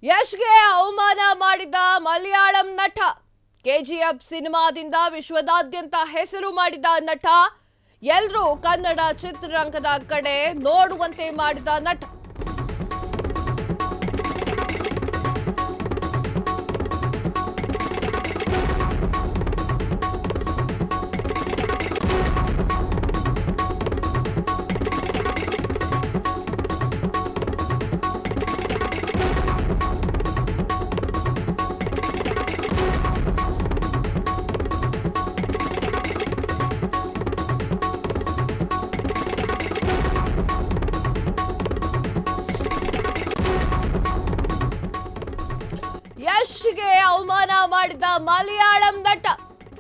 ಯಶ್ಗೆ ಅವಮಾನ ಮಾಡಿದ ಮಲಯಾಳಂ ನಟ. ಕೆಜಿಎಫ್ ಸಿನಿಮಾದಿಂದ ವಿಶ್ವದಾದ್ಯಂತ ಹೆಸರು ಮಾಡಿದ ನಟ. ಎಲ್ಲರೂ ಕನ್ನಡ ಚಿತ್ರರಂಗದ ಕಡೆ ನೋಡುವಂತೆ ಮಾಡಿದ ನಟ. ಯಶ್ಗೆ ಅವಮಾನ ಮಾಡಿದ ಮಲಯಾಳಂ ನಟ.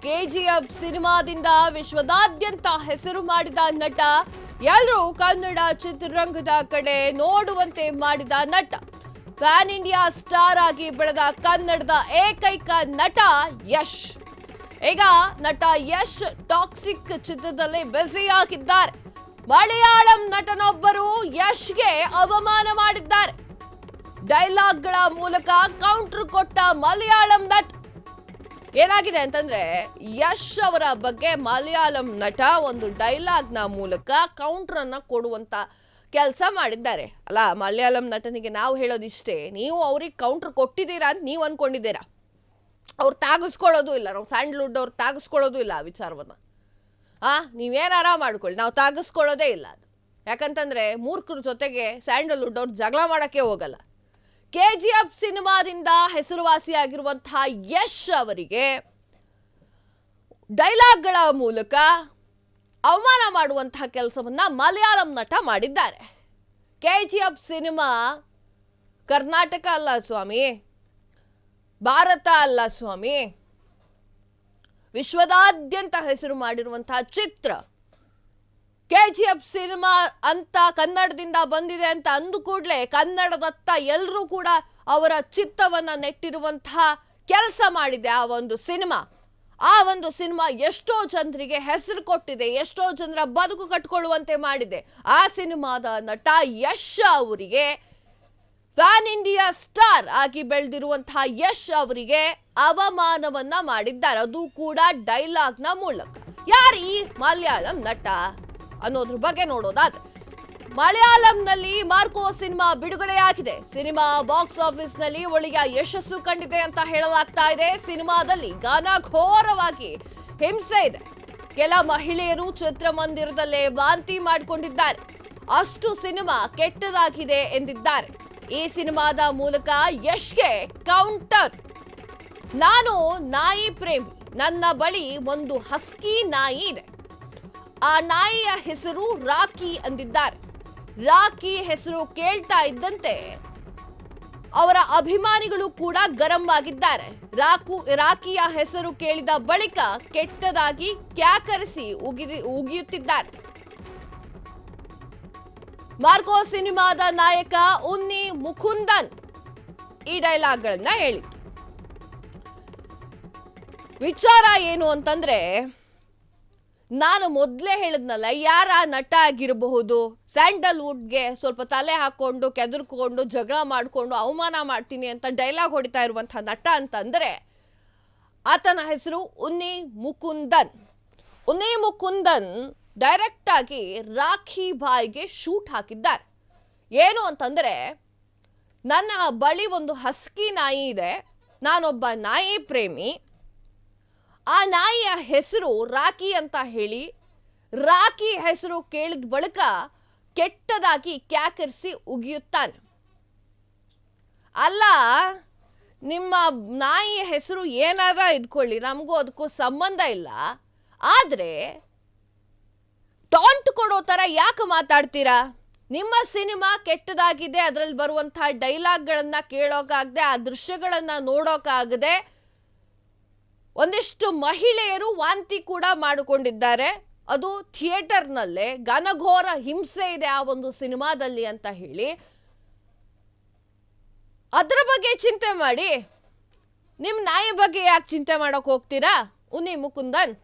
ಕೆಜಿಎಫ್ ಸಿನಿಮಾದಿಂದ ವಿಶ್ವದಾದ್ಯಂತ ಹೆಸರು ಮಾಡಿದ ನಟ. ಎಲ್ಲರೂ ಕನ್ನಡ ಚಿತ್ರರಂಗದ ಕಡೆ ನೋಡುವಂತೆ ಮಾಡಿದ ನಟ. ಪ್ಯಾನ್ ಇಂಡಿಯಾ ಸ್ಟಾರ್ ಆಗಿ ಬೆಳೆದ ಕನ್ನಡದ ಏಕೈಕ ನಟ ಯಶ್. ಈಗ ನಟ ಯಶ್ ಟಾಕ್ಸಿಕ್ ಚಿತ್ರದಲ್ಲಿ ಬ್ಯುಸಿ ಆಗಿದ್ದಾರೆ. ಮಲಯಾಳಂ ನಟನೊಬ್ಬರು ಯಶ್ಗೆ ಅವಮಾನ ಮಾಡಿದ್ದಾರೆ. ಡೈಲಾಗ್ಗಳ ಮೂಲಕ ಕೌಂಟರ್ ಕೊಟ್ಟ ಮಲಯಾಳಂ ನಟ. ಏನಾಗಿದೆ ಅಂತಂದ್ರೆ, ಯಶ್ ಅವರ ಬಗ್ಗೆ ಮಲಯಾಳಂ ನಟ ಒಂದು ಡೈಲಾಗ್ನ ಮೂಲಕ ಕೌಂಟರ್ ಅನ್ನ ಕೊಡುವಂತ ಕೆಲಸ ಮಾಡಿದ್ದಾರೆ. ಅಲ್ಲ, ಮಲಯಾಳಂ ನಟನಿಗೆ ನಾವು ಹೇಳೋದಿಷ್ಟೇ, ನೀವು ಅವ್ರಿಗೆ ಕೌಂಟರ್ ಕೊಟ್ಟಿದ್ದೀರಾ ಅಂತ ನೀವು ಅನ್ಕೊಂಡಿದ್ದೀರಾ. ಅವ್ರು ತಾಗಿಸ್ಕೊಳ್ಳೋದು ಇಲ್ಲ, ನಾವು ಸ್ಯಾಂಡಲ್ವುಡ್ ಅವ್ರು ತಾಗಿಸ್ಕೊಳ್ಳೋದು ಇಲ್ಲ ಆ ವಿಚಾರವನ್ನ. ನೀವೇನಾರ ಮಾಡ್ಕೊಳ್ಳಿ, ನಾವು ತಾಗಿಸ್ಕೊಳ್ಳೋದೇ ಇಲ್ಲ ಅದು. ಯಾಕಂತಂದ್ರೆ ಮೂರ್ಖರ ಜೊತೆಗೆ ಸ್ಯಾಂಡಲ್ವುಡ್ ಅವ್ರು ಜಗಳ ಮಾಡಕ್ಕೆ ಹೋಗಲ್ಲ. ಕೆಜಿಎಫ್ ಸಿನಿಮಾದಿಂದ ಹೆಸರುವಾಸಿಯಾಗಿರುವಂತಹ ಯಶ್ ಅವರಿಗೆ ಡೈಲಾಗ್ಗಳ ಮೂಲಕ ಅವಮಾನ ಮಾಡುವಂತಹ ಕೆಲಸವನ್ನ ಮಲಯಾಳಂ ನಟ ಮಾಡಿದ್ದಾರೆ. ಕೆಜಿಎಫ್ ಸಿನಿಮಾ ಕರ್ನಾಟಕ ಅಲ್ಲ ಸ್ವಾಮಿ, ಭಾರತ ಅಲ್ಲ ಸ್ವಾಮಿ, ವಿಶ್ವದಾದ್ಯಂತ ಹೆಸರು ಮಾಡಿರುವಂತಹ ಚಿತ್ರ. ಕೆಜಿಎಫ್ ಸಿನಿಮಾ ಅಂತ ಕನ್ನಡದಿಂದ ಬಂದಿದೆ ಅಂತ ಅಂದು ಕೂಡಲೇ ಕನ್ನಡದತ್ತ ಎಲ್ಲರೂ ಕೂಡ ಅವರ ಚಿತ್ತವನ್ನ ನೆಟ್ಟಿರುವಂತಹ ಕೆಲಸ ಮಾಡಿದೆ ಆ ಒಂದು ಸಿನಿಮಾ. ಆ ಒಂದು ಸಿನಿಮಾ ಎಷ್ಟೋ ಜನರಿಗೆ ಹೆಸರು ಕೊಟ್ಟಿದೆ, ಎಷ್ಟೋ ಜನರ ಬದುಕು ಕಟ್ಕೊಳ್ಳುವಂತೆ ಮಾಡಿದೆ. ಆ ಸಿನಿಮಾದ ನಟ ಯಶ್ ಅವರಿಗೆ, ಪ್ಯಾನ್ ಇಂಡಿಯಾ ಸ್ಟಾರ್ ಆಗಿ ಬೆಳೆದಿರುವಂತಹ ಯಶ್ ಅವರಿಗೆ ಅವಮಾನವನ್ನ ಮಾಡಿದ್ದಾರೆ, ಅದು ಕೂಡ ಡೈಲಾಗ್ನ ಮೂಲಕ. ಯಾರು ಈ ಮಲಯಾಳಂ ನಟ ಅನ್ನೋದ್ರ ಬಗ್ಗೆ ನೋಡೋದಾದ್ರೆ, ಮಲಯಾಳಂನಲ್ಲಿ ಮಾರ್ಕೋ ಸಿನಿಮಾ ಬಿಡುಗಡೆಯಾಗಿದೆ. ಸಿನಿಮಾ ಬಾಕ್ಸ್ ಆಫೀಸ್ ನಲ್ಲಿ ಒಳ್ಳೆಯ ಯಶಸ್ಸು ಕಂಡಿದೆ ಅಂತ ಹೇಳಲಾಗ್ತಾ ಇದೆ. ಸಿನಿಮಾದಲ್ಲಿ ಘನಘೋರವಾಗಿ ಹಿಂಸೆ ಇದೆ. ಕೆಲ ಮಹಿಳೆಯರು ಚಿತ್ರಮಂದಿರದಲ್ಲೇ ವಾಂತಿ ಮಾಡಿಕೊಂಡಿದ್ದಾರೆ. ಅಷ್ಟು ಸಿನಿಮಾ ಕೆಟ್ಟದಾಗಿದೆ ಎಂದಿದ್ದಾರೆ. ಈ ಸಿನಿಮಾದ ಮೂಲಕ ಯಶ್ಗೆ ಕೌಂಟರ್. ನಾನು ನಾಯಿ ಪ್ರೇಮಿ, ನನ್ನ ಬಳಿ ಒಂದು ಹಸ್ಕಿ ನಾಯಿ ಇದೆ. ಆ ನಾಯಿಯ ಹೆಸರು ರಾಕಿ ಅಂದಿದ್ದಾರೆ. ರಾಕಿ ಹೆಸರು ಕೇಳ್ತಾ ಇದ್ದಂತೆ ಅವರ ಅಭಿಮಾನಿಗಳು ಕೂಡ ಗರಂ ಆಗಿದ್ದಾರೆ. ರಾಕಿಯ ಹೆಸರು ಕೇಳಿದ ಬಳಿಕ ಕೆಟ್ಟದಾಗಿ ಕ್ಯಾಕರಿಸಿ ಉಗಿಯುತ್ತಿದ್ದಾರೆ. ಮಾರ್ಕೋ ಸಿನಿಮಾದ ನಾಯಕ ಉನ್ನಿ ಮುಕುಂದನ್ ಈ ಡೈಲಾಗ್ಗಳನ್ನ ಹೇಳಿದ್ರು. ವಿಚಾರ ಏನು ಅಂತಂದ್ರೆ, ನಾನು ಮೊದಲೇ ಹೇಳಿದ್ನಲ್ಲ, ಯಾರ ನಟ ಆಗಿರಬಹುದು ಸ್ಯಾಂಡಲ್ವುಡ್ಗೆ ಸ್ವಲ್ಪ ತಲೆ ಹಾಕೊಂಡು ಕೆದರ್ಕೊಂಡು ಜಗಳ ಮಾಡಿಕೊಂಡು ಅವಮಾನ ಮಾಡ್ತೀನಿ ಅಂತ ಡೈಲಾಗ್ ಹೊಡಿತಾ ಇರುವಂತಹ ನಟ ಅಂತಂದ್ರೆ ಆತನ ಹೆಸರು ಉನ್ನಿ ಮುಕುಂದನ್. ಉನ್ನಿ ಮುಕುಂದನ್ ಡೈರೆಕ್ಟ್ ಆಗಿ ರಾಖಿ ಬಾಯ್ಗೆ ಶೂಟ್ ಹಾಕಿದ್ದಾರೆ. ಏನು ಅಂತಂದ್ರೆ, ನನ್ನ ಬಳಿ ಒಂದು ಹಸ್ಕಿ ನಾಯಿ ಇದೆ, ನಾನೊಬ್ಬ ನಾಯಿ ಪ್ರೇಮಿ. ಆ ನಾಯಿಯ ಹೆಸರು ರಾಕಿ ಅಂತ ಹೇಳಿ, ರಾಕಿ ಹೆಸರು ಕೇಳಿದ ಬಳಿಕ ಕೆಟ್ಟದಾಗಿ ಕ್ಯಾಕರಿಸಿ ಉಗಿಯುತ್ತಾನೆ. ಅಲ್ಲ, ನಿಮ್ಮ ನಾಯಿಯ ಹೆಸರು ಏನಾರ ಇದ್ಕೊಳ್ಳಿ, ನಮಗೂ ಅದಕ್ಕೂ ಸಂಬಂಧ ಇಲ್ಲ. ಆದ್ರೆ ಟಾಂಟ್ ಕೊಡೋ ತರ ಯಾಕೆ ಮಾತಾಡ್ತೀರಾ? ನಿಮ್ಮ ಸಿನಿಮಾ ಕೆಟ್ಟದಾಗಿದೆ, ಅದರಲ್ಲಿ ಬರುವಂತಹ ಡೈಲಾಗ್ಗಳನ್ನ ಕೇಳೋಕಾಗದೆ, ಆ ದೃಶ್ಯಗಳನ್ನ ನೋಡೋಕಾಗದೆ ಒಂದಿಷ್ಟು ಮಹಿಳೆಯರು ವಾಂತಿ ಕೂಡ ಮಾಡಿಕೊಂಡಿದ್ದಾರೆ. ಅದು ಥಿಯೇಟರ್ನಲ್ಲೇ ಘನಘೋರ ಹಿಂಸೆ ಇದೆ ಆ ಒಂದು ಸಿನಿಮಾದಲ್ಲಿ ಅಂತ ಹೇಳಿ ಅದರ ಬಗ್ಗೆ ಚಿಂತೆ ಮಾಡಿ, ನಿಮ್ಮ ನಾಯಿ ಬಗ್ಗೆ ಯಾಕೆ ಚಿಂತೆ ಮಾಡೋಕೆ ಹೋಗ್ತೀರಾ ಉನ್ನಿ ಮುಕುಂದನ್?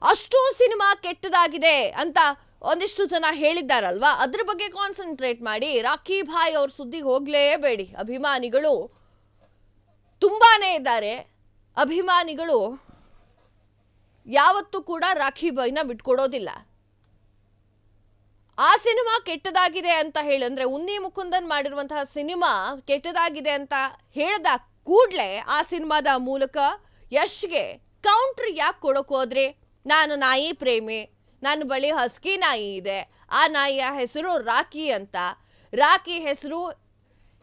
ಅಷ್ಟು ಸಿನಿಮಾ ಕೆಟ್ಟದಾಗಿದೆ ಅಂತ ಒಂದಿಷ್ಟು ಜನ ಹೇಳಿದ್ದಾರಲ್ವಾ, ಅದ್ರ ಬಗ್ಗೆ ಕಾನ್ಸಂಟ್ರೇಟ್ ಮಾಡಿ. ರಾಖಿ ಭಾಯ್ ಅವ್ರ ಸುದ್ದಿಗೆ ಹೋಗ್ಲೇಬೇಡಿ. ಅಭಿಮಾನಿಗಳು ತುಂಬಾನೇ ಇದ್ದಾರೆ. ಅಭಿಮಾನಿಗಳು ಯಾವತ್ತೂ ಕೂಡ ರಾಖಿ ಭಾಯ್ನ ಬಿಟ್ಕೊಡೋದಿಲ್ಲ. ಆ ಸಿನಿಮಾ ಕೆಟ್ಟದಾಗಿದೆ ಅಂತ ಹೇಳಂದ್ರೆ, ಉನ್ನಿ ಮುಕುಂದನ್ ಮಾಡಿರುವಂತಹ ಸಿನಿಮಾ ಕೆಟ್ಟದಾಗಿದೆ ಅಂತ ಹೇಳ್ದ ಕೂಡ್ಲೆ ಆ ಸಿನಿಮಾದ ಮೂಲಕ ಯಶ್ಗೆ ಕೌಂಟ್ರ್ ಯಾಕೆ ಕೊಡೋಕೆ ಹೋದ್ರೆ? ನಾನು ನಾಯಿ ಪ್ರೇಮಿ, ನನ್ನ ಬಳಿ ಹಸ್ಕಿ ನಾಯಿ ಇದೆ, ಆ ನಾಯಿಯ ಹೆಸರು ರಾಖಿ ಅಂತ. ರಾಖಿ ಹೆಸರು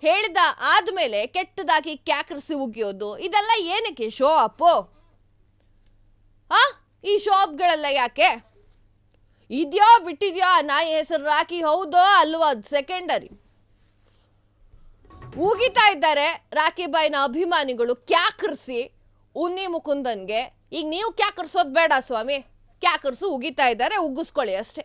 ಹೇಳಿದ ಆದ್ಮೇಲೆ ಕೆಟ್ಟದಾಗಿ ಕ್ಯಾಕರಿಸಿ ಉಗಿಯೋದು, ಇದೆಲ್ಲ ಏನಕ್ಕೆ? ಶೋ ಅಪ್ಪು. ಈ ಶೋ ಅಪ್ಗಳೆಲ್ಲ ಯಾಕೆ? ಇದೆಯೋ ಬಿಟ್ಟಿದ್ಯೋ ಆ ನಾಯಿ ಹೆಸರು ರಾಖಿ, ಹೌದೋ ಅಲ್ವೋ ಅದು ಸೆಕೆಂಡರಿ. ಉಗಿತಾ ಇದ್ದಾರೆ ರಾಖಿ ಬಾಯ್ನ ಅಭಿಮಾನಿಗಳು ಕ್ಯಾಕರಿಸಿ ಉನ್ನಿ ಮುಕುಂದನ್ಗೆ. ಈಗ ನೀವು ಕ್ಯಾಕರಿಸೋದು ಬೇಡ ಸ್ವಾಮಿ, ಕ್ಯಾಕರಿಸು, ಉಗಿತಾ ಇದ್ದಾರೆ, ಉಗಿಸ್ಕೊಳ್ಳಿ ಅಷ್ಟೇ.